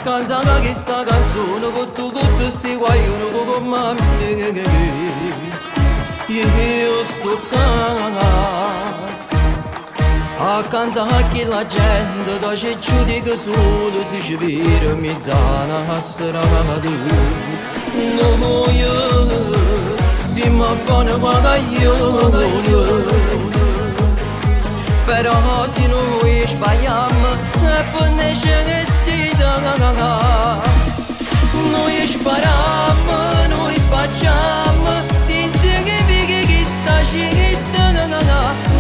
cantare questa canzone con tutti sti guaioni con mamma. Io sto a cantare che la gente che ci giudica solo se ci vede mezzana a strada. No, io siamo buoni quando io. Però se noi sbagliamo e poi ne noi spariamo, noi spacciamo, dite che vi sta scitta,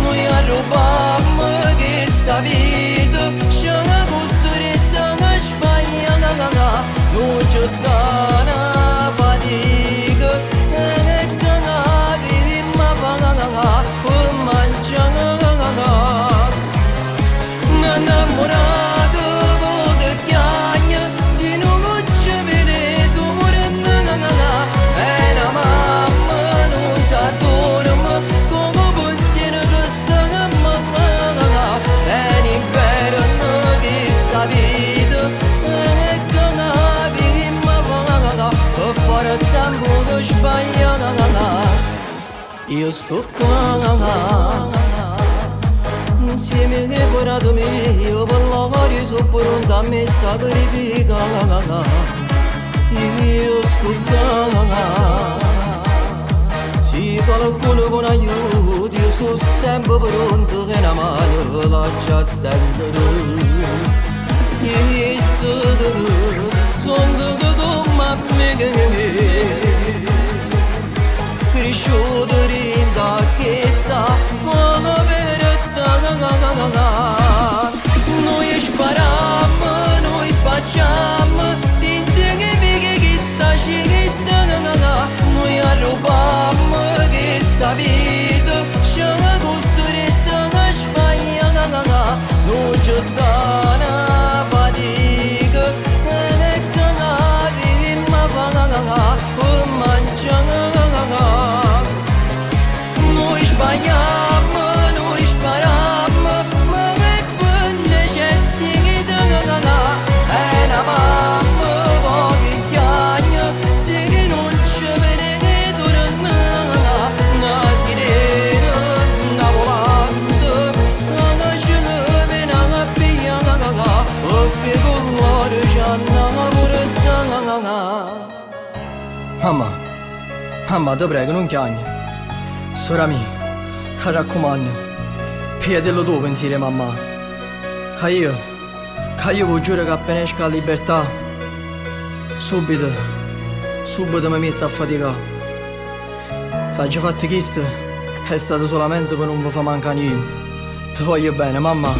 noi arrubiamo che sta vita, c'è costretta a sbagliare, non c'è sta una fatica, e che non viviamo per mangiare. Innamorato che chiagna, se non ci vede tu e la mamma non sa dorme, come pensiero che sta mamma, è l'inverno che sta vita, e che non viviamo per fare tempo che sbagliamo. Io sto qua insieme che portato mio per lavare sono pronta a me sacrificare. Io sto qua se qualcuno con aiuto io sono sempre pronto che una mano la già stendere. Io sono come me cresciuto in da chiesa ma noi spariamo, noi spacciamo, dite che vi sta scitta, noi arrubiamo che sta vita, c'è costretta a sbagliare, non c'è sta una fatica, e che non viviamo per mangiare. Noi sbagliamo, noi spariamo, ma che poi necessita, è una mamma che chiagna, se che non ci vede che torna, una sirena, una volante, una scena, una figlia, perché con l'oro c'è una porta. Mamma, ti prego, non chiagni. Sora mia, ti raccomando, piedelo tu pensieri mamma. Che io vi giuro che appena esco a libertà, subito mi metto a faticare. Se hai fatto questo, è stato solamente per non vi far mancare niente. Ti voglio bene, mamma.